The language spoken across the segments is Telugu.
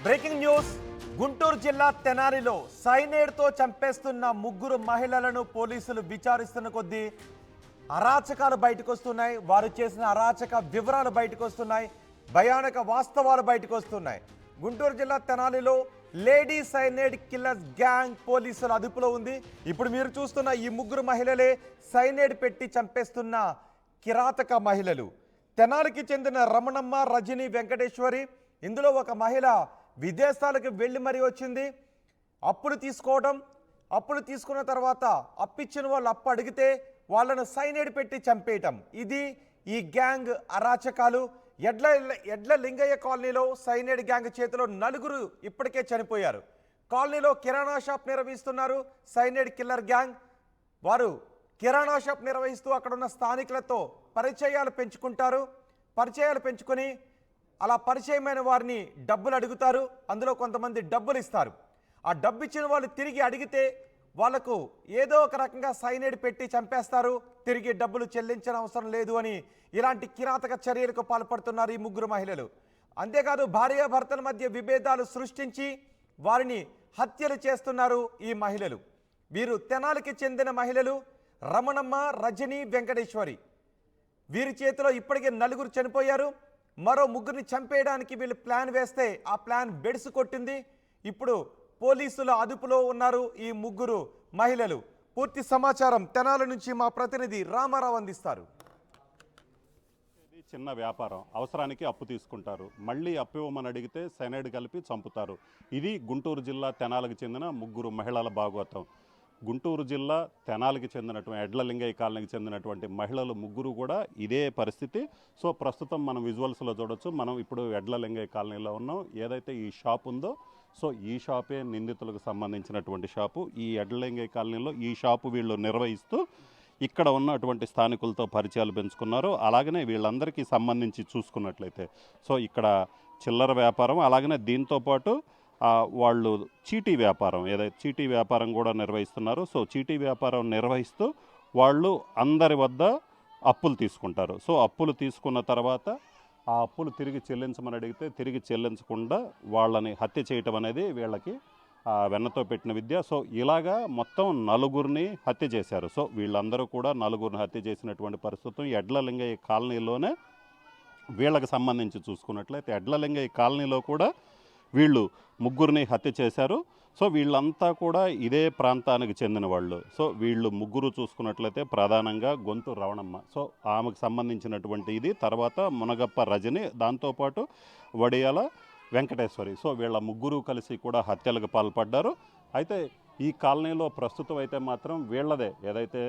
Breaking news. గుంటూరు జిల్లా తెనాలిలో సైనైడ్తో చంపేస్తున్న ముగ్గురు మహిళలను పోలీసులు విచారిస్తున్న కొద్దీ అరాచకాలు బయటకు వస్తున్నాయి. వారు చేసిన అరాచక వివరాలు బయటకు వస్తున్నాయి. భయానక వాస్తవాలు బయటకు వస్తున్నాయి. గుంటూరు జిల్లా తెనాలిలో లేడీ సైనైడ్ కిల్లర్స్ గ్యాంగ్ పోలీసుల అదుపులో ఉంది. ఇప్పుడు మీరు చూస్తున్న ఈ ముగ్గురు మహిళలే సైనైడ్ పెట్టి చంపేస్తున్న కిరాతక మహిళలు. తెనాలికి చెందిన రమణమ్మ, రజని, వెంకటేశ్వరి. ఇందులో ఒక మహిళ విదేశాలకు వెళ్ళి మరీ వచ్చింది. అప్పులు తీసుకున్న తర్వాత అప్పిచ్చిన వాళ్ళు అప్పు అడిగితే వాళ్ళను సైనైడ్ పెట్టి చంపేయటం. ఇది ఈ గ్యాంగ్ అరాచకాలు. ఎడ్ల లింగయ్య కాలనీలో సైనైడ్ గ్యాంగ్ చేతిలో 4 ఇప్పటికే చనిపోయారు. కాలనీలో కిరాణా షాప్ నిర్వహిస్తున్నారు సైనైడ్ కిల్లర్ గ్యాంగ్. వారు కిరాణా షాప్ నిర్వహిస్తూ అక్కడున్న స్థానికులతో పరిచయాలు పెంచుకొని అలా పరిచయమైన వారిని డబ్బులు అడుగుతారు. అందులో కొంతమంది డబ్బులు ఇస్తారు. ఆ డబ్బు ఇచ్చిన వాళ్ళు తిరిగి అడిగితే వాళ్లకు ఏదో ఒక రకంగా సైనైడ్ పెట్టి చంపేస్తారు. తిరిగి డబ్బులు చెల్లించిన అవసరం లేదు అని ఇలాంటి కిరాతక చర్యలకు పాల్పడుతున్నారు ఈ ముగ్గురు మహిళలు. అంతేకాదు భార్యాభర్తల మధ్య విభేదాలు సృష్టించి వారిని హత్యలు చేస్తున్నారు ఈ మహిళలు. వీరు తెనాలికి చెందిన మహిళలు రమణమ్మ, రజని, వెంకటేశ్వరి. వీరి చేతిలో ఇప్పటికే 4 చనిపోయారు. మరో 3ని చంపేయడానికి వీళ్ళు ప్లాన్ వేస్తే ఆ ప్లాన్ బెడిసి కొట్టింది. ఇప్పుడు పోలీసుల అదుపులో ఉన్నారు ఈ ముగ్గురు మహిళలు. పూర్తి సమాచారం తెనాలి నుంచి మా ప్రతినిధి రామారావు అందిస్తారు. చిన్న వ్యాపారం, అవసరానికి అప్పు తీసుకుంటారు, మళ్ళీ అప్పు ఇవ్వమని అడిగితే సైనైడ్ కలిపి చంపుతారు. ఇది గుంటూరు జిల్లా తెనాలికి చెందిన ముగ్గురు మహిళల భాగవతం. గుంటూరు జిల్లా తెనాలికి చెందినటువంటి ఎడ్ల లింగయ్య కాలనీకి చెందినటువంటి మహిళలు ముగ్గురు కూడా ఇదే పరిస్థితి. సో ప్రస్తుతం మనం విజువల్స్లో చూడొచ్చు. మనం ఇప్పుడు ఎడ్ల లింగయ్య కాలనీలో ఉన్నాం. ఏదైతే ఈ షాప్ ఉందో సో ఈ షాపే నిందితులకు సంబంధించినటువంటి షాపు. ఈ ఎడ్ల లింగయ్య కాలనీలో ఈ షాపు వీళ్ళు నిర్వహిస్తూ ఇక్కడ ఉన్నటువంటి స్థానికులతో పరిచయాలు పెంచుకున్నారు. అలాగనే వీళ్ళందరికీ సంబంధించి చూసుకున్నట్లయితే సో ఇక్కడ చిల్లర వ్యాపారం, అలాగనే దీంతోపాటు వాళ్ళు చీటీ వ్యాపారం, ఏదైతే చీటీ వ్యాపారం కూడా నిర్వహిస్తున్నారు. సో చీటీ వ్యాపారం నిర్వహిస్తూ వాళ్ళు అందరి వద్ద అప్పులు తీసుకుంటారు. సో అప్పులు తీసుకున్న తర్వాత ఆ అప్పులు తిరిగి చెల్లించమని అడిగితే తిరిగి చెల్లించకుండా వాళ్ళని హత్య చేయటం అనేది వీళ్ళకి వెన్నతో పెట్టిన విద్య. సో ఇలాగా మొత్తం 4 హత్య చేశారు. సో వీళ్ళందరూ కూడా 4 హత్య చేసినటువంటి పరిస్థితి ఎడ్ల లింగయ్య కాలనీలోనే. వీళ్ళకి సంబంధించి చూసుకున్నట్లయితే ఎడ్ల లింగయ్య కాలనీలో కూడా వీళ్ళు 3 హత్య చేశారు. సో వీళ్ళంతా కూడా ఇదే ప్రాంతానికి చెందిన వాళ్ళు. సో వీళ్ళు 3 చూసుకున్నట్లయితే ప్రధానంగా గొంతు రవణమ్మ, సో ఆమెకు సంబంధించినటువంటి ఇది. తర్వాత మునగప్ప రజని, దాంతోపాటు వడియాల వెంకటేశ్వరి. సో వీళ్ళ 3 కలిసి కూడా హత్యలకు పాల్పడ్డారు. అయితే ఈ కాలనీలో ప్రస్తుతం అయితే మాత్రం వీళ్ళదే ఏదైతే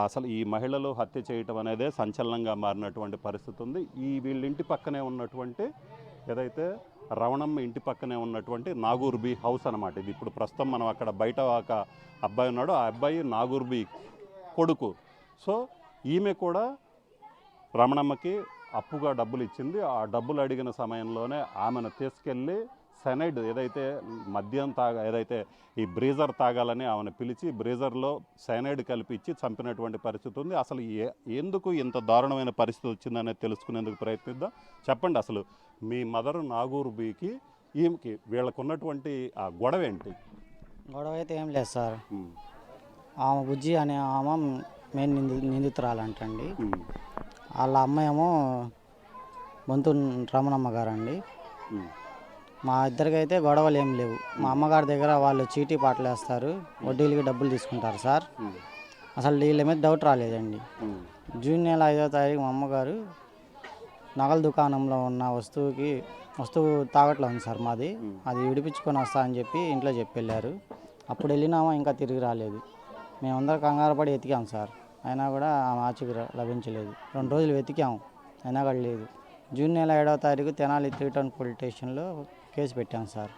అసలు ఈ మహిళలు హత్య చేయటం అనేదే సంచలనంగా మారినటువంటి పరిస్థితి ఉంది. వీళ్ళ ఇంటి పక్కనే ఉన్నటువంటి ఏదైతే రవణమ్మ ఇంటి పక్కనే ఉన్నటువంటి నాగూర్ బి హౌస్ అనమాట ఇది. ఇప్పుడు ప్రస్తుతం మనం అక్కడ బయట ఒక అబ్బాయి ఉన్నాడు, ఆ అబ్బాయి నాగూర్ బి కొడుకు. సో ఈమె కూడా రమణమ్మకి అప్పుగా డబ్బులు ఇచ్చింది. ఆ డబ్బులు అడిగిన సమయంలోనే ఆమెను తీసుకెళ్ళి సైనైడ్ ఏదైతే మద్యం ఏదైతే ఈ బ్రీజర్ తాగాలని ఆమెను పిలిచి బ్రీజర్లో సైనైడ్ కలిపి ఇచ్చి చంపినటువంటి పరిస్థితి ఉంది. అసలు ఎందుకు ఇంత దారుణమైన పరిస్థితి వచ్చిందనేది తెలుసుకునేందుకు ప్రయత్నిద్దాం. చెప్పండి, అసలు మీ మదర్ నాగూర్ బీకి ఈమెకి వీళ్ళకు ఉన్నటువంటి ఆ గొడవ ఏంటి? గొడవ అయితే ఏం లేదు సార్. ఆమె బుజ్జి అనే ఆమె మెయిన్ నిందితురాలంటండి. వాళ్ళ అమ్మ ఏమో బొంతు రమణమ్మ గారండి. మా ఇద్దరికైతే గొడవలు ఏం లేవు. మా అమ్మగారి దగ్గర వాళ్ళు చీటీ పాటలు వేస్తారు, వడ్డీలకి డబ్బులు తీసుకుంటారు సార్. అసలు వీళ్ళ మీద డౌట్ రాలేదండి. జూన్ నెల 5వ తారీఖు మా అమ్మగారు నగల దుకాణంలో ఉన్న వస్తువు తాగట్లో ఉంది సార్ మాది, అది విడిపించుకొని వస్తా అని చెప్పి ఇంట్లో చెప్పి వెళ్ళారు. అప్పుడు వెళ్ళినామా ఇంకా తిరిగి రాలేదు. మేమందరం కంగారు పడి వెతికాం సార్, అయినా కూడా ఆమె ఆచూకీ లభించలేదు. 2 రోజులు వెతికాము, అయినా కూడా లేదు. జూన్ నెల 7వ తారీఖు తెనాలి 3 టౌన్ పోలీస్ స్టేషన్లో కేసు పెట్టాం సార్.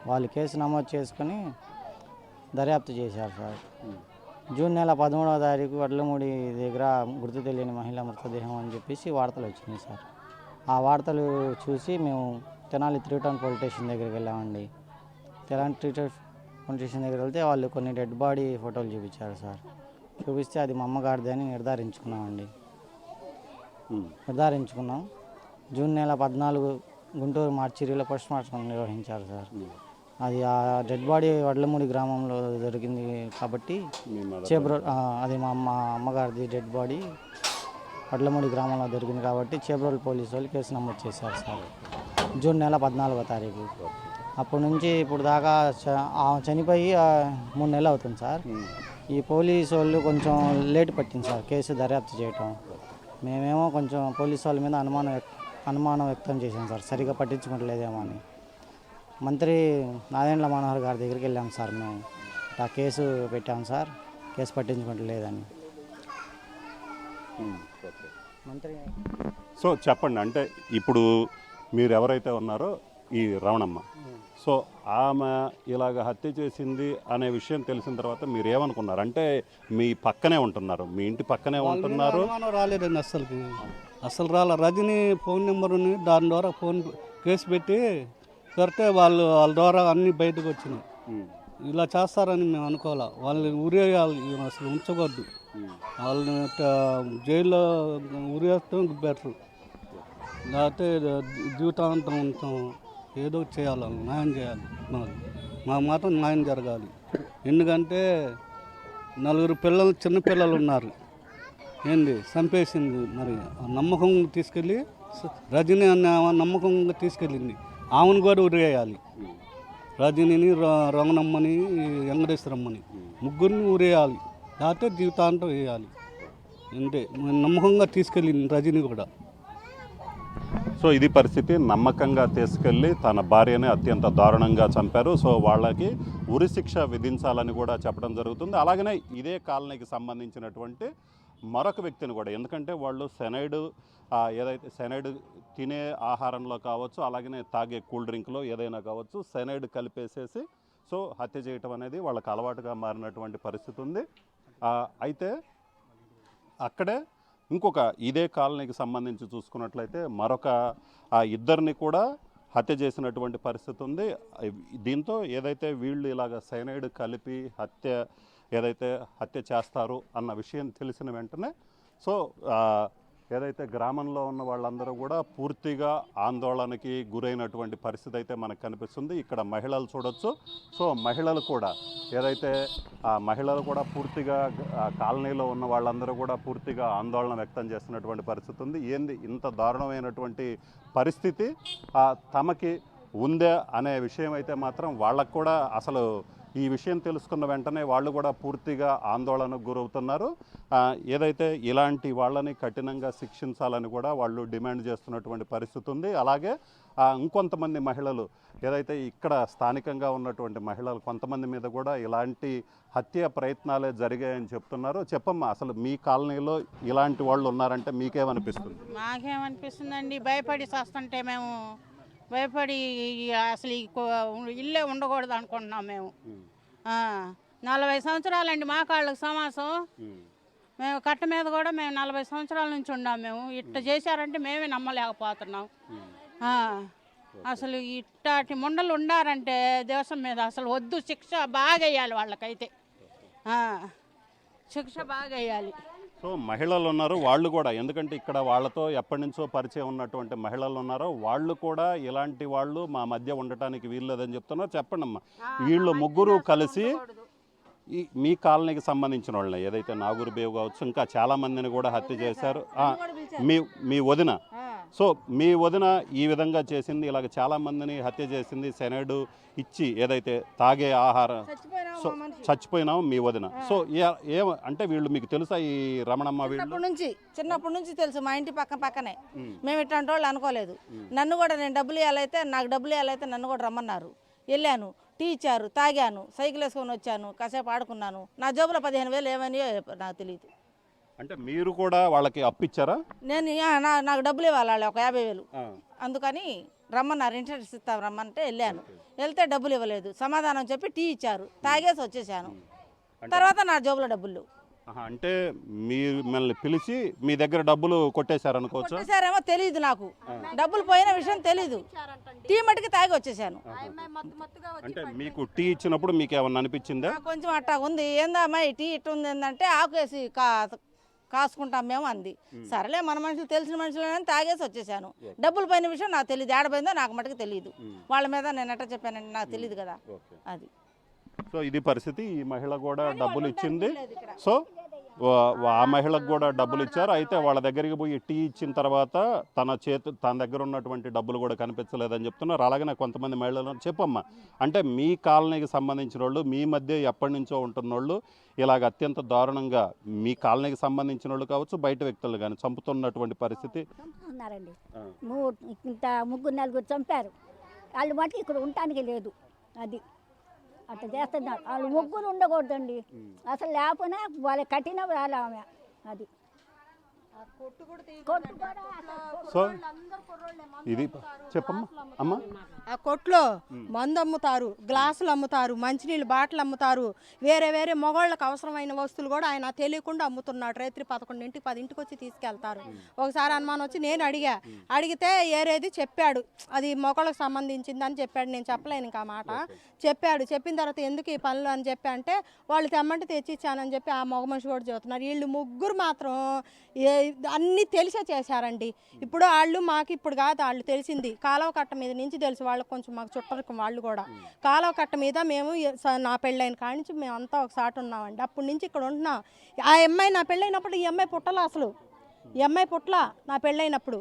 వాళ్ళు కేసు నమోదు చేసుకుని దర్యాప్తు చేశారు సార్. జూన్ నెల 13వ తారీఖు వడ్లమూడి దగ్గర గుర్తు తెలియని మహిళ మృతదేహం అని చెప్పేసి వార్తలు వచ్చినాయి సార్. ఆ వార్తలు చూసి మేము తెనాలి 3 టౌన్ పోలీస్ స్టేషన్ దగ్గరికి వెళ్ళామండి. తెనాలి 3 టౌన్ పోలీస్ స్టేషన్ దగ్గరికి వెళ్తే వాళ్ళు కొన్ని డెడ్ బాడీ ఫోటోలు చూపించారు సార్. చూపిస్తే అది మా అమ్మగారిది అని నిర్ధారించుకున్నాం. జూన్ నెల 14 గుంటూరు మార్చిరిలో పోస్ట్ మార్టం నిర్వహించారు సార్. అది ఆ డెడ్ బాడీ వడ్లమూడి గ్రామంలో జరిగింది కాబట్టి మీ మదర్ చేబ్రోల్ అది మా అమ్మగారిది డెడ్ బాడీ వడ్లమూడి గ్రామంలో జరిగింది కాబట్టి చేబ్రోల్ పోలీసు వాళ్ళు కేసు నమోదు చేశారు సార్. జూన్ నెల 14వ తారీఖు. అప్పటి నుంచి ఇప్పుడు దాకా చనిపోయి 3 నెలలు అవుతుంది సార్. ఈ పోలీసు వాళ్ళు కొంచెం లేట్ పట్టింది సార్ కేసు దర్యాప్తు చేయటం. మేమేమో కొంచెం పోలీసు వాళ్ళ మీద అనుమానం వ్యక్తం చేశాం సార్, సరిగా పట్టించుకోవట్లేదేమో అని. మంత్రి నాదెండ్ల మనోహర్ గారి దగ్గరికి వెళ్ళాం సార్. మేము ఆ కేసు పెట్టాం సార్, కేసు పట్టించుకోవట్లేదని. మంత్రి సో చెప్పండి, అంటే ఇప్పుడు మీరు ఎవరైతే ఉన్నారో ఈ రమణమ్మ, సో ఆమె ఇలాగ హత్య చేసింది అనే విషయం తెలిసిన తర్వాత మీరు ఏమనుకున్నారు? అంటే మీ పక్కనే ఉంటున్నారు, మీ ఇంటి పక్కనే ఉంటున్నారు. అనుమానం రాలేదండి అసలు రాలే. రజనీ ఫోన్ నెంబర్ని దాని ద్వారా కేసు పెట్టి పెడితే వాళ్ళ ద్వారా అన్నీ బయటకు వచ్చినాయి. ఇలా చేస్తారని మేము అనుకోవాలా. వాళ్ళని ఉరేయాలి, అసలు ఉంచకూడదు. వాళ్ళని జైల్లో ఉరేస్తాం బెటర్, లేకపోతే జీవితాంతం ఉంటాం. ఏదో చేయాలి, న్యాయం చేయాలి. మాకు మాత్రం న్యాయం జరగాలి. ఎందుకంటే 4 చిన్నపిల్లలు ఉన్నారు, ఏంది చంపేసింది. మరి ఆ నమ్మకం తీసుకెళ్ళి రజనీ అనే నమ్మకంగా తీసుకెళ్ళింది, ఆమెను కూడా ఉరేయాలి. రజనీని, రమణమ్మని, వెంకటేశ్వరమ్మని ముగ్గురిని ఉరేయాలి, లేకపోతే జీవితాంతం వేయాలి. అంటే నమ్మకంగా తీసుకెళ్ళింది రజనీ కూడా. సో ఇది పరిస్థితి. నమ్మకంగా తీసుకెళ్ళి తన భార్యని అత్యంత దారుణంగా చంపారు. సో వాళ్ళకి ఉరిశిక్ష విధించాలని కూడా చెప్పడం జరుగుతుంది. అలాగనే ఇదే కాలనీకి సంబంధించినటువంటి మరొక వ్యక్తిని కూడా, ఎందుకంటే వాళ్ళు ఏదైతే సెనైడ్ తినే ఆహారంలో కావచ్చు, అలాగనే తాగే కూల్ డ్రింక్లో ఏదైనా కావచ్చు, సెనైడ్ కలిపేసేసి సో హత్య చేయటం అనేది వాళ్ళకి అలవాటుగా మారినటువంటి పరిస్థితి ఉంది. అయితే అక్కడే ఇంకొక ఇదే కాలనీకి సంబంధించి చూసుకున్నట్లయితే మరొక ఇద్దరిని కూడా హత్య చేసినటువంటి పరిస్థితి ఉంది. దీంతో ఏదైతే వీళ్ళు ఇలాగ సైనైడ్ కలిపి హత్య చేస్తారు అన్న విషయం తెలిసిన వెంటనే సో ఏదైతే గ్రామంలో ఉన్న వాళ్ళందరూ కూడా పూర్తిగా ఆందోళనకి గురైనటువంటి పరిస్థితి అయితే మనకు కనిపిస్తుంది. ఇక్కడ మహిళలు చూడొచ్చు. సో మహిళలు కూడా మహిళలు కూడా పూర్తిగా కాలనీలో ఉన్న వాళ్ళందరూ కూడా పూర్తిగా ఆందోళన వ్యక్తం చేస్తున్నటువంటి పరిస్థితి ఉంది. ఏంది ఇంత దారుణమైనటువంటి పరిస్థితి తమకి ఉందే అనే విషయం అయితే మాత్రం వాళ్ళకు కూడా అసలు ఈ విషయం తెలుసుకున్న వెంటనే వాళ్ళు కూడా పూర్తిగా ఆందోళనకు గురవుతున్నారు. ఏదైతే ఇలాంటి వాళ్ళని కఠినంగా శిక్షించాలని కూడా వాళ్ళు డిమాండ్ చేస్తున్నటువంటి పరిస్థితి ఉంది. అలాగే ఇంకొంతమంది మహిళలు ఏదైతే ఇక్కడ స్థానికంగా ఉన్నటువంటి మహిళలు కొంతమంది మీద కూడా ఇలాంటి హత్య ప్రయత్నాలే జరిగాయని చెప్తున్నారు. చెప్పమ్మా, అసలు మీ కాలనీలో ఇలాంటి వాళ్ళు ఉన్నారంటే మీకేమనిపిస్తుంది? మాకేమనిపిస్తుందండి, భయపడి చేస్తుంటే మేము భయపడి అసలు ఇల్లే ఉండకూడదు అనుకుంటున్నాం మేము. 40 సంవత్సరాలండి మా కాళ్ళకు సమాసం. మేము కట్ట మీద కూడా మేము 40 సంవత్సరాల నుంచి ఉన్నాం. మేము ఇట్ట చేశారంటే మేమే నమ్మలేకపోతున్నాం. అసలు ఇట్టాటి ముండలు ఉండారంటే దేశం మీద అసలు వద్దు, శిక్ష బాగా వేయాలి వాళ్ళకైతే, శిక్ష బాగా వేయాలి. సో మహిళలు ఉన్నారు, వాళ్ళు కూడా, ఎందుకంటే ఇక్కడ వాళ్ళతో ఎప్పటి నుంచో పరిచయం ఉన్నటువంటి మహిళలు ఉన్నారు, వాళ్ళు కూడా ఇలాంటి వాళ్ళు మా మధ్య ఉండటానికి వీల్లేదని చెప్తున్నారు. చెప్పండి అమ్మా, వీళ్ళు ముగ్గురు కలిసి మీ కాలనీకి సంబంధించిన వాళ్ళని ఏదైతే నాగూరు బేవ్ కావచ్చు, ఇంకా చాలా మందిని కూడా హత్య చేశారు. మీ వదిన, సో మీ వదిన ఈ విధంగా చేసింది, ఇలాగ చాలా మందిని హత్య చేసింది, సెనైడ్ ఇచ్చి ఏదైతే తాగే ఆహారం, సో చచ్చిపోయినాము మీ వదిన. సో అంటే వీళ్ళు మీకు తెలుసా ఈ రమణమ్మ? చిన్నప్పటి నుంచి తెలుసు, మా ఇంటి పక్కనే. మేము ఇట్లాంటి వాళ్ళు అనుకోలేదు. నన్ను కూడా నేను డబ్బులు ఇవ్వాలైతే నన్ను కూడా రమ్మన్నారు. వెళ్ళాను, టీ ఇచ్చారు, తాగాను, సైకిల్ వేసుకొని వచ్చాను, కాసేపు ఆడుకున్నాను. నా జోబులో 15,000 ఏమనియో నాకు తెలియదు. అంటే మీరు కూడా వాళ్ళకి అప్పిచ్చారా? నేను నాకు డబ్బులు ఇవ్వాలి వాళ్ళు, ఒక 50,000. అందుకని రమ్మన్నారు, ఇంట్రెస్ట్ ఇస్తాం రమ్మంటే వెళ్ళాను. వెళ్తే డబ్బులు ఇవ్వలేదు, సమాధానం చెప్పి టీ ఇచ్చారు, తాగేసి వచ్చేసాను. తర్వాత నా జోబులో డబ్బులు. అంటే మిమ్మల్ని పిలిచి మీ దగ్గర డబ్బులు కొట్టేశారు అనుకోవచ్చు? కొట్టేశారేమో తెలియదు, నాకు డబ్బులు పోయిన విషయం తెలీదు. టీ మట్టుకి తాగి వచ్చేసాను. అంటే మీకు టీ ఇచ్చినప్పుడు మీకు ఏమన్నా అనిపించిందా? కొంచెం అట్టా ఉంది, ఏందమ్మా టీ ఇట్టు ఉంది ఏంటంటే ఆకేసి కాసుకుంటాం మేము అంది. సరేలే మన మనుషులు తెలిసిన మనుషులు తాగేసి వచ్చేసాను. డబ్బులు పోయిన విషయం నాకు తెలియదు, ఏడపోయిందో నాకు మటుకు తెలియదు. వాళ్ళ మీద నేను ఎట్లా చెప్పానండి, నాకు తెలియదు కదా అది. సో ఇది పరిస్థితి. ఈ మహిళ కూడా డబ్బులు ఇచ్చింది. సో ఆ మహిళకు కూడా డబ్బులు ఇచ్చారు. అయితే వాళ్ళ దగ్గరికి పోయి టీ ఇచ్చిన తర్వాత తన దగ్గర ఉన్నటువంటి డబ్బులు కూడా కనిపించలేదని చెప్తున్నారు. అలాగనే కొంతమంది మహిళలు చెప్పమ్మా, అంటే మీ కాలనీకి సంబంధించిన వాళ్ళు, మీ మధ్య ఎప్పటి నుంచో ఉంటున్న వాళ్ళు ఇలాగ అత్యంత దారుణంగా మీ కాలనీకి సంబంధించిన వాళ్ళు కావచ్చు, బయట వ్యక్తులు కానీ చంపుతున్నటువంటి పరిస్థితి ఉన్నారండి. ఇంత 3-4 చంపారు. వాళ్ళు మటుకు ఇక్కడ ఉండటానికి లేదు. అది అట్లా చేస్తున్నారు. వాళ్ళు ముగ్గురు ఉండకూడదండి అసలు, లేకపోయినా వాళ్ళ కఠిన రాలే ఆమె. అది సో ఇది చెప్పమ్మా అమ్మా. ఆ కొట్లో మందు అమ్ముతారు, గ్లాసులు అమ్ముతారు, మంచినీళ్ళు బాటిల్ అమ్ముతారు, వేరే వేరే మగవాళ్ళకి అవసరమైన వస్తువులు కూడా ఆయన తెలియకుండా అమ్ముతున్నాడు. రాత్రి 11 10 వచ్చి తీసుకెళ్తారు. ఒకసారి అనుమానం వచ్చి నేను అడిగితే ఏరేది చెప్పాడు, అది మగవాళ్ళకి సంబంధించింది అని చెప్పాడు. నేను చెప్పలేను ఇంకా మాట. చెప్పిన తర్వాత ఎందుకు ఈ పనులు అని చెప్పి అంటే వాళ్ళు తెమ్మంటే తెచ్చిచ్చానని చెప్పి ఆ మగ మనిషి కూడా చెబుతున్నారు. వీళ్ళు ముగ్గురు మాత్రం అన్నీ తెలిసే చేశారండి. ఇప్పుడు వాళ్ళు మాకు ఇప్పుడు కాదు, వాళ్ళు తెలిసింది కాలువ కట్ట మీద నుంచి తెలుసు. వాళ్ళకి కొంచెం మాకు చుట్టరికం. వాళ్ళు కూడా కాలువ కట్ట మీద మేము నా పెళ్ళైన కాడి నుంచి మేము అంతా ఒకసారి ఉన్నామండి. అప్పటి నుంచి ఇక్కడ ఉంటున్నాం. ఆ అమ్మాయి నా పెళ్ళైనప్పుడు ఈ అమ్మాయి పుట్టలా, అసలు ఈ అమ్మాయి పుట్టలా నా పెళ్ళైనప్పుడు.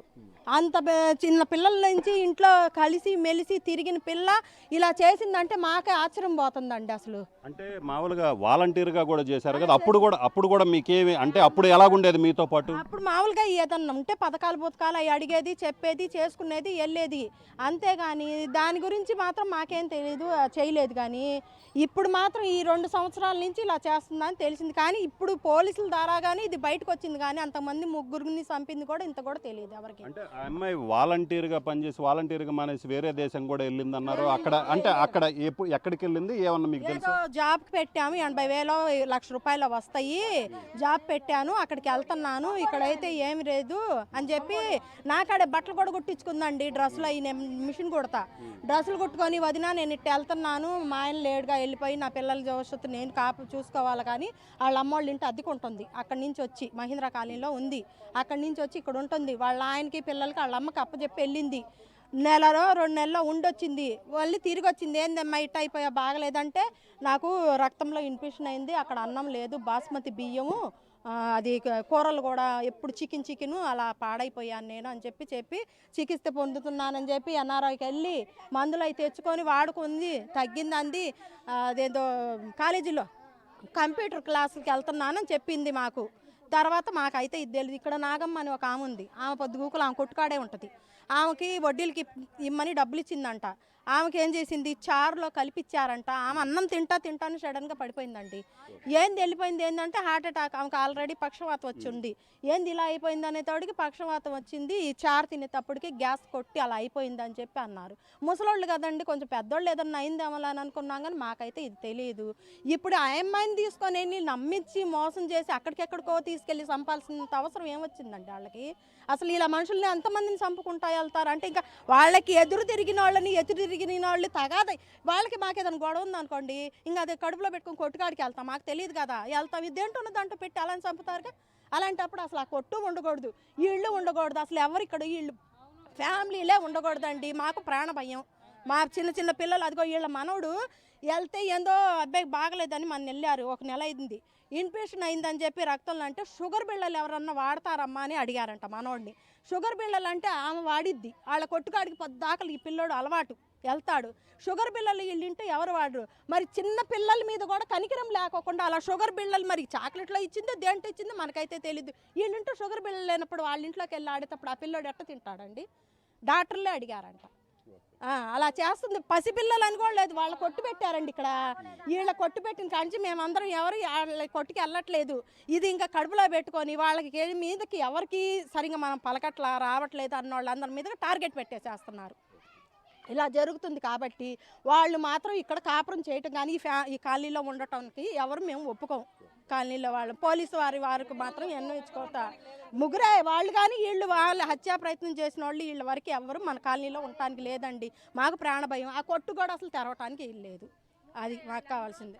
అంత చిన్న పిల్లల నుంచి ఇంట్లో కలిసి మెలిసి తిరిగిన పిల్ల ఇలా చేసిందంటే మాకే ఆశ్చర్యం పోతుందండి అసలు. అంటే మామూలుగా వాలంటీర్గా కూడా చేశారు కదా, అప్పుడు కూడా మీకేమి అంటే అప్పుడు ఎలాగుండేది మీతో పాటు? అప్పుడు మామూలుగా ఏదన్నా ఉంటే పథకాలు అవి అడిగేది, చెప్పేది, చేసుకునేది, వెళ్ళేది, అంతేగాని దాని గురించి మాత్రం మాకేం తెలియదు, చేయలేదు. కానీ ఇప్పుడు మాత్రం ఈ 2 సంవత్సరాల నుంచి ఇలా చేస్తుందని తెలిసింది. కానీ ఇప్పుడు పోలీసుల ద్వారా కానీ ఇది బయటకు వచ్చింది. కానీ అంతమంది ముగ్గురిని చంపింది కూడా ఇంత కూడా తెలియదు ఎవరికి. అంటే ఆ అమ్మాయి వాలంటీర్గా పనిచేసి వాలంటీర్గా మానేసి వేరే దేశం కూడా వెళ్ళింది అన్నారు. అక్కడ ఎక్కడికి వెళ్ళింది ఏమన్నా మీకు తెలుసు? జాబ్కి పెట్టాము, 80,000 1,00,000 రూపాయలు వస్తాయి, జాబ్ పెట్టాను, అక్కడికి వెళ్తున్నాను, ఇక్కడైతే ఏమి లేదు అని చెప్పి నాకాడే బట్టలు కూడా కుట్టించుకుందండి. డ్రెస్సులు అవి నేను మిషన్ కుడతా, డ్రెస్సులు కుట్టుకొని వదినా నేను ఇట్టు వెళ్తున్నాను, మా ఆయన లేడుగా వెళ్ళిపోయి నా పిల్లల భవిష్యత్తు నేను చూసుకోవాలి. కానీ వాళ్ళ అమ్మోళ్ళ ఇంటి అద్దెకుంటుంది. అక్కడి నుంచి వచ్చి మహీంద్రా కాలనీలో ఉంది, అక్కడి నుంచి వచ్చి ఇక్కడ ఉంటుంది. వాళ్ళ ఆయనకి పిల్లలకి వాళ్ళ అమ్మకి అప్పచెప్పి వెళ్ళింది. 1-2 నెలల్లో ఉండొచ్చింది, మళ్ళీ తిరిగి వచ్చింది. ఏందమ్మా ఇట్ట అయిపోయా, బాగలేదంటే నాకు రక్తంలో ఇన్ఫెక్షన్ అయింది, అక్కడ అన్నం లేదు, బాస్మతి బియ్యము, అది కూరలు కూడా ఎప్పుడు చికెన్ అలా పాడైపోయాను నేను అని చెప్పి చికిత్స పొందుతున్నానని చెప్పి ఎన్ఆర్ఐకి వెళ్ళి మందులు అవి తెచ్చుకొని వాడుకుంది, తగ్గింది అంది. అదేదో కాలేజీలో కంప్యూటర్ క్లాసులకి వెళ్తున్నానని చెప్పింది మాకు. తర్వాత మాకైతే ఇది తెలియదు. ఇక్కడ నాగమ్మ అని ఒక ఆమె ఉంది, ఆమె పొద్దుగూకులు ఆమె కొట్టుకాడే ఉంటుంది. ఆమెకి వడ్డీలకి ఇమ్మని డబ్బులు ఇచ్చిందంట. ఆమెకి ఏం చేసింది, చారులో కలిపిచ్చారంట. ఆమె అన్నం తింటాను సడన్గా పడిపోయిందండి. ఏంది వెళ్ళిపోయింది ఏంటంటే హార్ట్ అటాక్. ఆమెకు ఆల్రెడీ పక్షవాతం వచ్చింది. ఏంది ఇలా అయిపోయింది అనేటోడికి పక్షవాతం వచ్చింది, ఈ చారు తినేటప్పటికి గ్యాస్ కొట్టి అలా అయిపోయింది అని చెప్పి అన్నారు. ముసలోళ్ళు కదండి, కొంచెం పెద్దోళ్ళు ఏదన్నా అయిందేమో అని అనుకున్నాం. కానీ మాకైతే ఇది తెలియదు. ఇప్పుడు ఆ అమ్మాయిని తీసుకొని వెళ్ళి నమ్మించి మోసం చేసి అక్కడికెక్కడికో తీసుకెళ్ళి చంపాల్సినంత అవసరం ఏమొచ్చిందండి వాళ్ళకి? అసలు ఇలా మనుషుల్ని ఎంతమందిని చంపుకుంటా వెళ్తారు అంటే ఇంకా వాళ్ళకి ఎదురు తిరిగిన వాళ్ళు తగాద. వాళ్ళకి మాకేదైనా గొడవ ఉందనుకోండి, ఇంకా అది కడుపులో పెట్టుకుని కొట్టుకాడికి వెళ్తాం. మాకు తెలియదు కదా, వెళ్తాం. ఇదేంటున్న దాంట్లో పెట్టి అలా చంపుతారుగా. అలాంటప్పుడు అసలు ఆ కొట్టు ఉండకూడదు, ఇళ్ళు ఉండకూడదు, అసలు ఎవరు ఇక్కడ ఇళ్ళు ఫ్యామిలీలే ఉండకూడదండి. మాకు ప్రాణ భయం. మా చిన్న పిల్లలు, అదిగో వీళ్ళ మనవడు వెళ్తే ఏందో అబ్బాయికి బాగలేదని మన వెళ్ళారు, 1 నెల అయింది, ఇన్ఫెక్షన్ అయిందని చెప్పి రక్తంలో అంటే షుగర్ బిళ్ళలు ఎవరన్నా వాడతారమ్మా అని అడిగారంట మనోడిని. షుగర్ బిళ్ళలు అంటే ఆమె వాడిద్ది, వాళ్ళ కొట్టుకాడికి పొద్దాకలు ఈ పిల్లోడు అలవాటు వెళ్తాడు. షుగర్ బిళ్ళలు వీళ్ళింటే ఎవరు వాడరు. మరి చిన్న పిల్లల మీద కూడా కనికరం లేకోకుండా అలా షుగర్ బిళ్ళలు మరి చాక్లెట్లో ఇచ్చిందో దేంట్లో ఇచ్చిందో మనకైతే తెలియదు. వీళ్ళింటూ షుగర్ బిళ్ళలు లేనప్పుడు వాళ్ళ ఇంట్లోకి వెళ్ళి ఆడేటప్పుడు ఆ పిల్లోడు ఎట్ట తింటాడండి? డాక్టర్లే అడిగారంట. అలా చేస్తుంది. పసిపిల్లలు అని కూడా లేదు, వాళ్ళ కొట్టు పెట్టారండి ఇక్కడ. వీళ్ళ కొట్టు పెట్టిన కాంచి మేమందరం ఎవరు వాళ్ళ కొట్టుకి వెళ్ళట్లేదు. ఇది ఇంకా కడుపులో పెట్టుకొని వాళ్ళకి మీదకి ఎవరికి సరిగా మనం పలకట్లా రావట్లేదు అన్న వాళ్ళందరి మీద టార్గెట్ పెట్టేసేస్తున్నారు. ఇలా జరుగుతుంది. కాబట్టి వాళ్ళు మాత్రం ఇక్కడ కాపురం చేయటం కానీ ఈ కాలనీలో ఉండటానికి ఎవరు మేము ఒప్పుకోం. కాలనీలో వాళ్ళు పోలీసు వారికి మాత్రం ఎన్నో ఇచ్చుకోతా ముగ్గురే వాళ్ళు. కానీ వాళ్ళు హత్యా ప్రయత్నం చేసిన వాళ్ళు వీళ్ళ వరకు ఎవరు మన కాలనీలో ఉండటానికి లేదండి. మాకు ప్రాణ భయం. ఆ కొట్టు కూడా అసలు తెరవటానికి లేదు. అది మాకు కావాల్సిందే.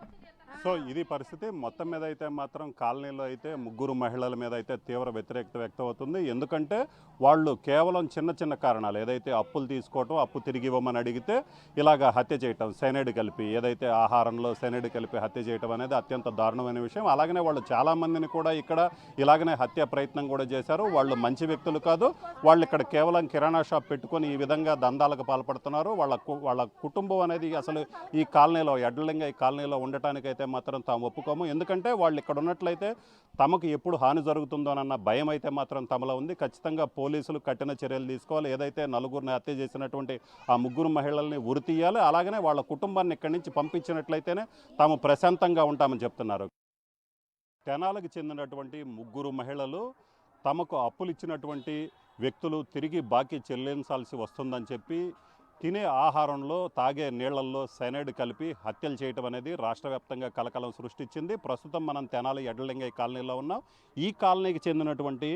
సో ఇది పరిస్థితి. మొత్తం మీద అయితే మాత్రం కాలనీలో అయితే ముగ్గురు మహిళల మీద అయితే తీవ్ర వ్యతిరేకత వ్యక్తం అవుతుంది. ఎందుకంటే వాళ్ళు కేవలం చిన్న చిన్న కారణాలు, ఏదైతే అప్పులు తీసుకోవటం, అప్పు తిరిగి ఇవ్వమని అడిగితే ఇలాగ హత్య చేయటం, సైనైడ్ కలిపి, ఏదైతే ఆహారంలో సైనైడ్ కలిపి హత్య చేయటం అనేది అత్యంత దారుణమైన విషయం. అలాగనే వాళ్ళు చాలామందిని కూడా ఇక్కడ ఇలాగనే హత్య ప్రయత్నం కూడా చేశారు. వాళ్ళు మంచి వ్యక్తులు కాదు. వాళ్ళు ఇక్కడ కేవలం కిరాణా షాప్ పెట్టుకొని ఈ విధంగా దందాలకు పాల్పడుతున్నారు. వాళ్ళ కుటుంబం అనేది అసలు ఈ కాలనీలో, ఎడ్లలింగ ఈ కాలనీలో ఉండటానికైతే మాత్రం తాము ఒప్పుకోము. ఎందుకంటే వాళ్ళు ఇక్కడ ఉన్నట్లయితే తమకు ఎప్పుడు హాని జరుగుతుందోనన్న భయం అయితే మాత్రం తమలో ఉంది. ఖచ్చితంగా పోలీసులు కఠిన చర్యలు తీసుకోవాలి. ఏదైతే నలుగురిని హత్య చేసినటువంటి ఆ ముగ్గురు మహిళల్ని ఉరి తీయాలి. అలాగనే వాళ్ళ కుటుంబాన్ని ఇక్కడి నుంచి పంపించినట్లయితేనే తాము ప్రశాంతంగా ఉంటామని చెప్తున్నారు. తెనాలకు చెందినటువంటి ముగ్గురు మహిళలు తమకు అప్పులు ఇచ్చినటువంటి వ్యక్తులు తిరిగి బాకీ చెల్లించాల్సి వస్తుందని చెప్పి తినే ఆహారంలో, తాగే నీళ్లల్లో సైనైడ్ కలిపి హత్యలు చేయటం అనేది రాష్ట్ర వ్యాప్తంగా కలకలం సృష్టించింది. ప్రస్తుతం మనం తెనాలి ఎడ్లలింగ కాలనీలో ఉన్నాం. ఈ కాలనీకి చెందినటువంటి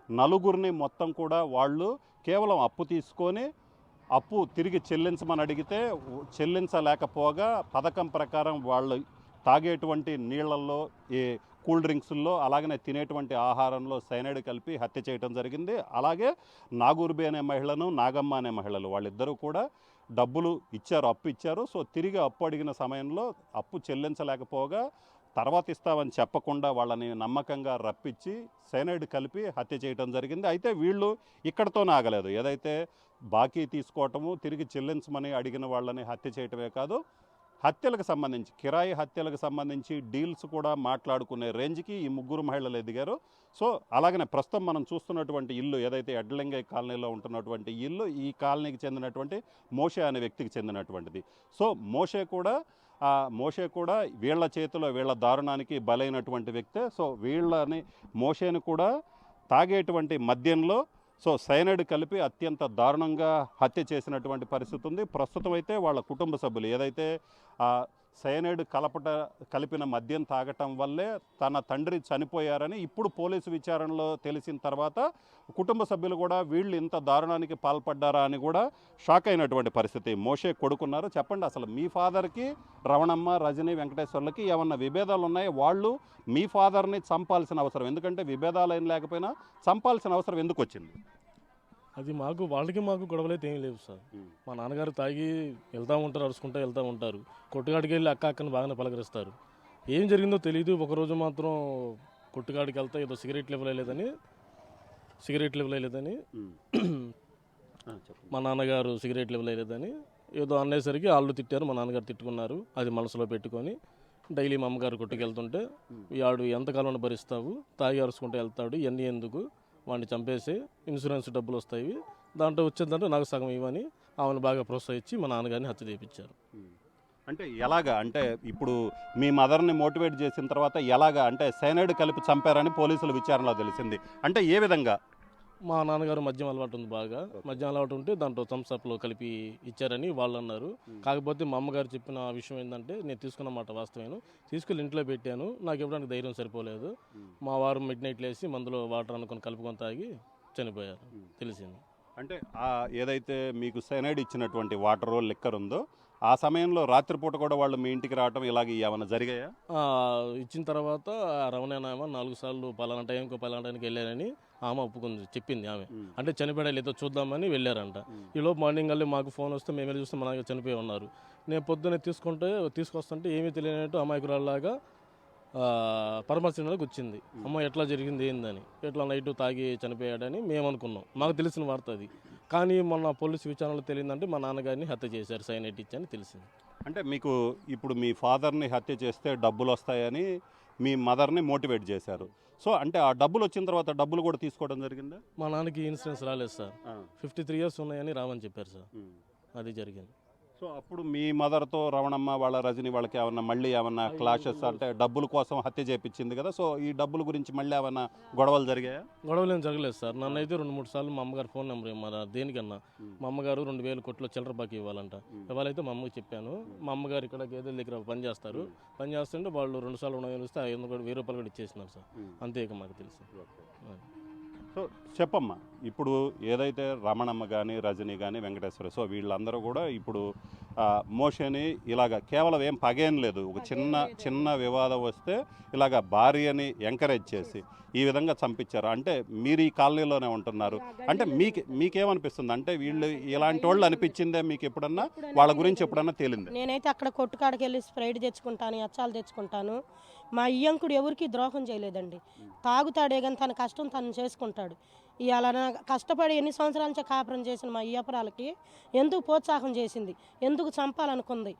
నలుగురిని మొత్తం కూడా వాళ్ళు కేవలం అప్పు తీసుకొని అప్పు తిరిగి చెల్లించమని అడిగితే చెల్లించలేకపోగా పథకం ప్రకారం వాళ్ళు తాగేటువంటి నీళ్లలో, ఈ కూల్ డ్రింక్స్లో, అలాగనే తినేటువంటి ఆహారంలో సైనైడ్ కలిపి హత్య చేయడం జరిగింది. అలాగే నాగూర్బి అనే మహిళను, నాగమ్మ అనే మహిళలు వాళ్ళిద్దరూ కూడా డబ్బులు ఇచ్చారు, అప్పు ఇచ్చారు. సో తిరిగి అప్పు అడిగిన సమయంలో అప్పు చెల్లించలేకపోగా తర్వాత ఇస్తామని చెప్పకుండా వాళ్ళని నమ్మకంగా రప్పించి సైనైడ్ కలిపి హత్య చేయడం జరిగింది. అయితే వీళ్ళు ఇక్కడతోనే ఆగలేదు. ఏదైతే బాకీ తీసుకోవటము, తిరిగి చెల్లించమని అడిగిన వాళ్ళని హత్య చేయటమే కాదు, హత్యలకు సంబంధించి, కిరాయి హత్యలకు సంబంధించి డీల్స్ కూడా మాట్లాడుకునే రేంజ్కి ఈ ముగ్గురు మహిళలు ఎదిగారు. సో అలాగనే ప్రస్తుతం మనం చూస్తున్నటువంటి ఇల్లు, ఏదైతే ఎడ్లలింగ కాలనీలో ఉంటున్నటువంటి ఇల్లు, ఈ కాలనీకి చెందినటువంటి మోషే అనే వ్యక్తికి చెందినటువంటిది. సో మోషే కూడా వీళ్ళ చేతిలో, వీళ్ళ దారుణానికి బలైనటువంటి వ్యక్తే. సో మోషేని కూడా తాగేటువంటి మద్యంలో సైనైడ్ కలిపి అత్యంత దారుణంగా హత్య చేసినటువంటి పరిస్థితి ఉంది. ప్రస్తుతం అయితే వాళ్ళ కుటుంబ సభ్యులు ఏదైతే సైనైడ్ కలిపిన మద్యం తాగటం వల్లే తన తండ్రి చనిపోయారని ఇప్పుడు పోలీసు విచారణలో తెలిసిన తర్వాత కుటుంబ సభ్యులు కూడా వీళ్ళు ఇంత దారుణానికి పాల్పడ్డారా అని కూడా షాక్ అయినటువంటి పరిస్థితి. మోషే కొడుకున్నారు. చెప్పండి, అసలు మీ ఫాదర్కి, రవణమ్మ, రజని, వెంకటేశ్వర్లకి ఏమన్నా విభేదాలు ఉన్నాయి? వాళ్ళు మీ ఫాదర్ని చంపాల్సిన అవసరం, ఎందుకంటే విభేదాలు ఏం లేకపోయినా చంపాల్సిన అవసరం ఎందుకు వచ్చింది? అది వాళ్ళకి మాకు గొడవలు అయితే ఏం లేవు సార్. మా నాన్నగారు తాగి వెళ్తూ ఉంటారు, అరుచుకుంటూ వెళ్తూ ఉంటారు. కొట్టుగాడికి వెళ్ళి అక్కని బాగానే పలకరిస్తారు. ఏం జరిగిందో తెలియదు. ఒకరోజు మాత్రం కొట్టుగాడికి వెళ్తా ఏదో సిగరెట్ లెవెల్ అయ్యలేదని మా నాన్నగారు సిగరెట్ లెవెల్ అయ్యలేదని ఏదో అనేసరికి వాళ్ళు తిట్టారు. మా నాన్నగారు తిట్టుకున్నారు. అది మనసులో పెట్టుకొని డైలీ మా అమ్మగారు కొట్టుకెళ్తుంటే, వాడు ఎంతకాలం భరిస్తావు, తాగి అరుచుకుంటూ వెళ్తాడు, ఇవన్నీ ఎందుకు, వాడిని చంపేసి ఇన్సూరెన్స్ డబ్బులు వస్తాయి, దాంట్లో వచ్చేదంటే నాకు సగం ఇవ్వని ఆమెను బాగా ప్రోత్సహించి మా నాన్నగారిని హత్య చేయించారు. అంటే ఎలాగా, అంటే ఇప్పుడు మీ మదర్ని మోటివేట్ చేసిన తర్వాత ఎలాగా, అంటే సైనైడ్ కలిపి చంపారని పోలీసుల విచారణలో తెలిసింది. అంటే ఏ విధంగా? మా నాన్నగారు మద్యం అలవాటు ఉంది, బాగా మద్యం అలవాటు ఉంటే దాంట్లో థమ్స్అప్లో కలిపి ఇచ్చారని వాళ్ళు అన్నారు. కాకపోతే మా అమ్మగారు చెప్పిన విషయం ఏంటంటే, నేను తీసుకున్న మాట వాస్తవేను, తీసుకెళ్ళి ఇంట్లో పెట్టాను, నాకు ఇవ్వడానికి ధైర్యం సరిపోలేదు, మా వారు మిడ్ నైట్ లేసి మందులో వాటర్ అనుకొని కలుపుకొని తాగి చనిపోయారు తెలిసింది. అంటే ఏదైతే మీకు సైనైడ్ ఇచ్చినటువంటి వాటర్ లిక్కర్ ఉందో ఆ సమయంలో రాత్రిపూట కూడా వాళ్ళు మీ ఇంటికి రావటం ఇలాగ ఏమైనా జరిగాయా? ఇచ్చిన తర్వాత రమణేనామా 4 సార్లు పలానా టైంకి వెళ్ళారని ఆమె ఒప్పుకుంది, చెప్పింది ఆమె. అంటే చనిపోయా లేదో చూద్దామని వెళ్ళారంట. ఈలోపు మార్నింగ్ వెళ్ళి మాకు ఫోన్ వస్తే మేము వెళ్ళి చూస్తే మా నాన్న చనిపోయి ఉన్నారు. నేను పొద్దున్నే తీసుకొస్తుంటే ఏమీ తెలియనట్టు అమాయకురాల్లాగా పరామర్శించడానికి వచ్చింది. అమ్మ ఎట్లా జరిగింది ఏందని, ఎట్లా నైట్ తాగి చనిపోయాడని మేము అనుకున్నాం. మాకు తెలిసిన వార్త అది. కానీ మొన్న పోలీసు విచారణలో తెలియదంటే మా నాన్నగారిని హత్య చేశారు, సైనైడ్ ఇచ్చని తెలిసింది. అంటే మీకు ఇప్పుడు మీ ఫాదర్ని హత్య చేస్తే డబ్బులు వస్తాయని మీ మదర్ని మోటివేట్ చేశారు. సో అంటే ఆ డబ్బులు వచ్చిన తర్వాత డబ్బులు కూడా తీసుకోవడం జరిగిందా? మా నాన్నకి ఇన్సూరెన్స్ రాలేదు సార్, 53 years ఉన్నాయని రావని చెప్పారు సార్, అది జరిగింది. సో అప్పుడు మీ మదర్తో రవణమ్మ వాళ్ళ రజని వాళ్ళకి ఏమన్నా క్లాషెస్, అంటే డబ్బుల కోసం హత్య చేయించింది కదా, సో ఈ డబ్బుల గురించి మళ్ళీ ఏమన్నా గొడవలు జరిగాయా? గొడవలు ఏం జరగలేదు సార్. నన్ను అయితే 2-3 సార్లు మా అమ్మగారు ఫోన్ నెంబర్ ఇవ్వమన్నారు. దేనికన్నా మా అమ్మగారు 2000 కోట్ల చిల్లర బాకీ ఇవ్వాలంట. ఇవ్వాలైతే మా అమ్మకి చెప్పాను. మా అమ్మగారు ఇక్కడ గేదెల దగ్గర పనిచేస్తుంటే వాళ్ళు 2 సార్లు 200 ఇస్తే 1000 రూపాయలు కూడా ఇచ్చేసినారు సార్. అంతే ఇక మాకు తెలుసు. సో చెప్పమ్మా, ఇప్పుడు ఏదైతే రమణమ్మ కానీ, రజని కానీ, వెంకటేశ్వర, సో వీళ్ళందరూ కూడా ఇప్పుడు మోషని ఇలాగ కేవలం ఏం పగేం లేదు, ఒక చిన్న వివాదం వస్తే ఇలాగ భార్యని ఎంకరేజ్ చేసి ఈ విధంగా చంపించారు. అంటే మీరు ఈ కాలనీలోనే ఉంటున్నారు, అంటే మీకేమనిపిస్తుంది? అంటే వీళ్ళు ఇలాంటి వాళ్ళు అనిపించిందే మీకు ఎప్పుడన్నా? వాళ్ళ గురించి ఎప్పుడన్నా తేలింది? నేనైతే అక్కడ కొట్టుకాడికి వెళ్ళి స్ప్రైడ్ తెచ్చుకుంటాను, అచ్చాలు తెచ్చుకుంటాను. మా ఇయ్యంకుడు ఎవరికి ద్రోహం చేయలేదండి. తాగుతాడే కానీ తన కష్టం తను చేసుకుంటాడు. ఇవాళ కష్టపడి ఎన్ని సంవత్సరాల నుంచి కాపురం చేసిన మా అయ్యపురాలకి ఎందుకు ప్రోత్సాహం చేసింది, ఎందుకు చంపాలనుకుంది?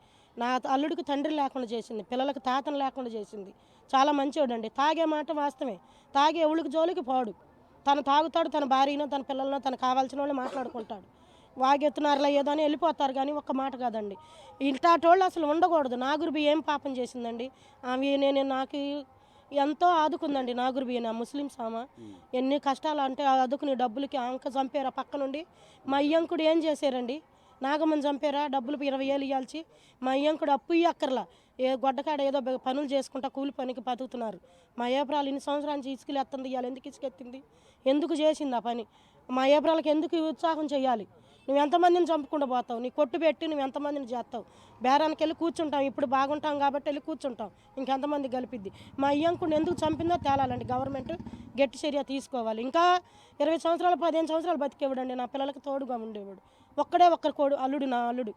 నా అల్లుడికి తండ్రి లేకుండా చేసింది, పిల్లలకు తాతను లేకుండా చేసింది. చాలా మంచివాడండి. తాగే మాట వాస్తవమే, తాగే ఎవరికి జోలికి పోడు. తను తాగుతాడు, తన భార్యనో తన పిల్లలనో తనకు కావాల్సిన వాళ్ళు మాట్లాడుకుంటాడు. వాగెత్తున్నారులా ఏదో అని వెళ్ళిపోతారు, కానీ ఒక్క మాట కాదండి. ఇట్లాంటోళ్ళు అసలు ఉండకూడదు. నాగురుబి ఏం పాపం చేసిందండి? ఆమె నాకు ఎంతో ఆదుకుందండి. నాగురుబి నా ముస్లిం సామా ఎన్ని కష్టాలు అంటే ఆదుకుని డబ్బులకి ఆంక చంపారా పక్క నుండి. మా అయ్యంకుడు ఏం చేశారండి? నాగమ్మని చంపారా? డబ్బులు 20,000 ఇవ్వాల్సి. మా అయ్యంకుడు అప్పు ఇయ్యక్కర్లా, ఏ గొడ్డకాడ ఏదో పనులు చేసుకుంటా కూలి పనికి బతుకుతున్నారు. మా ఏప్రాలు ఇన్ని సంవత్సరాల నుంచి ఇసుకలు ఎత్తుంది, ఇవ్వాలి ఎందుకు ఇసుకెత్తింది? ఎందుకు చేసింది ఆ పని? మా ఏప్రాలకి ఎందుకు ఉత్సాహం చేయాలి? నువ్వు ఎంతమందిని చంపుకుండా పోతావు? నీ కొట్టు పెట్టి నువ్వు ఎంతమందిని చేస్తావు? బేరానికి వెళ్ళి కూర్చుంటాం, ఇప్పుడు బాగుంటాం కాబట్టి వెళ్ళి కూర్చుంటాం, ఇంకెంతమంది కలిపిద్ది? మా అయ్యంకుడిని ఎందుకు చంపిందో తేలాలండి. గవర్నమెంట్ గట్టి చర్య తీసుకోవాలి. ఇంకా 20 సంవత్సరాలు 15 సంవత్సరాలు బతికేవాడండి. నా పిల్లలకి తోడుగా ఉండేవాడు. ఒక్కరు కోడు అల్లుడు, నా అల్లుడు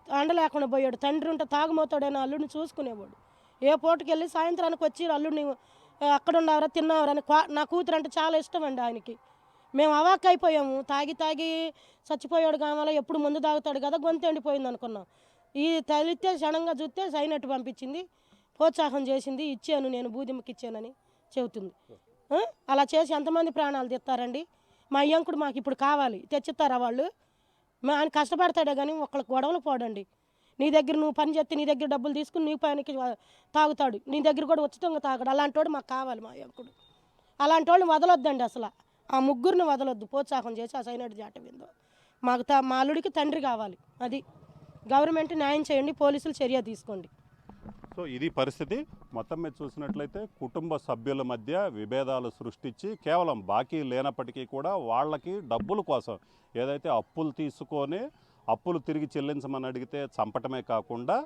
అండ లేకుండా పోయాడు. తండ్రి ఉంటే తాగుమోతాడైనా అల్లుడిని చూసుకునేవాడు. ఏ పూటకి వెళ్ళి సాయంత్రానికి వచ్చి అల్లుడిని అక్కడ ఉండవరా తిన్నావరా అని. నా కూతురు అంటే చాలా ఇష్టం అండి ఆయనకి. మేము అవాక్ అయిపోయాము. తాగి చచ్చిపోయాడు కావాలా, ఎప్పుడు ముందు తాగుతాడు కదా, గొంతు ఎండిపోయింది అనుకున్నాం. ఈ తలితే క్షణంగా చూస్తే సైనట్టు పంపించింది, ప్రోత్సాహం చేసింది. ఇచ్చాను నేను బూదిమ్మకి ఇచ్చానని చెబుతుంది. అలా చేసి ఎంతమంది ప్రాణాలు తెస్తారండి? మా అయ్యంకుడు మాకు ఇప్పుడు కావాలి, తెచ్చిస్తారా వాళ్ళు? ఆయన కష్టపడతాడే కానీ ఒకళ్ళకి గొడవలు పోడండి. నీ దగ్గర నువ్వు పని చేస్తే నీ దగ్గర డబ్బులు తీసుకుని నీ పనికి తాగుతాడు, నీ దగ్గర కూడా ఉచితంగా తాగడు. అలాంటి వాడు మాకు కావాలి. మా అయ్యంకుడు అలాంటి వాళ్ళు వదలొద్దండి. అసలు ఆ ముగ్గురిని వదలొద్దు, ప్రోత్సాహం చేసి ఆ సైనట్ జాట విందో. మాకు మా అల్లుడికి తండ్రి కావాలి. అది గవర్నమెంట్ న్యాయం చేయండి, పోలీసులు చర్య తీసుకోండి. సో ఇది పరిస్థితి. మొత్తం మీద చూసినట్లయితే కుటుంబ సభ్యుల మధ్య విభేదాలు సృష్టించి కేవలం బాకీ లేనప్పటికీ కూడా వాళ్ళకి డబ్బుల కోసం ఏదైతే అప్పులు తీసుకొని అప్పులు తిరిగి చెల్లించమని అడిగితే చంపటమే కాకుండా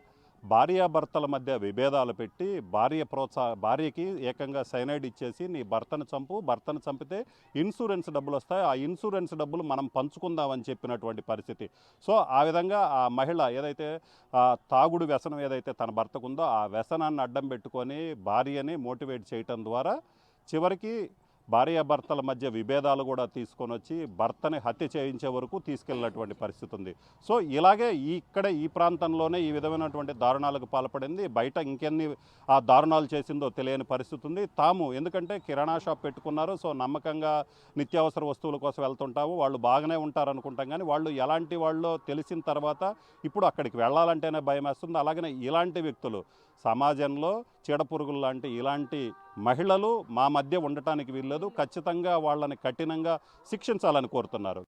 భార్యాభర్తల మధ్య విభేదాలు పెట్టి భార్యకి ఏకంగా సైనైడ్ ఇచ్చేసి నీ భర్తను చంపితే ఇన్సూరెన్స్ డబ్బులు వస్తాయి, ఆ ఇన్సూరెన్స్ డబ్బులు మనం పంచుకుందామని చెప్పినటువంటి పరిస్థితి. సో ఆ విధంగా ఆ మహిళ ఏదైతే తాగుడు వ్యసనం ఏదైతే తన భర్తకుందో ఆ వ్యసనాన్ని అడ్డం పెట్టుకొని భార్యని మోటివేట్ చేయటం ద్వారా చివరికి భార్యాభర్తల మధ్య విభేదాలు కూడా తీసుకొని వచ్చి భర్తని హత్య చేయించే వరకు తీసుకెళ్ళినటువంటి పరిస్థితి ఉంది. సో ఇలాగే ఈ ప్రాంతంలోనే ఈ విధమైనటువంటి దారుణాలకు పాల్పడింది. బయట ఇంకెన్ని ఆ దారుణాలు చేసిందో తెలియని పరిస్థితి ఉంది. ఎందుకంటే కిరాణా షాప్ పెట్టుకున్నారు, సో నమ్మకంగా నిత్యావసర వస్తువుల కోసం వెళ్తుంటాము, వాళ్ళు బాగానే ఉంటారు అనుకుంటాం, కానీ వాళ్ళు ఎలాంటి వాళ్ళో తెలిసిన తర్వాత ఇప్పుడు అక్కడికి వెళ్ళాలంటేనే భయం వేస్తుంది. అలాగనే ఇలాంటి వ్యక్తులు సమాజంలో చీడపురుగులు లాంటి ఇలాంటి మహిళలు మా మధ్య ఉండటానికి వీల్లేదు. ఖచ్చితంగా వాళ్ళని కఠినంగా శిక్షించాలని కోరుతున్నారు.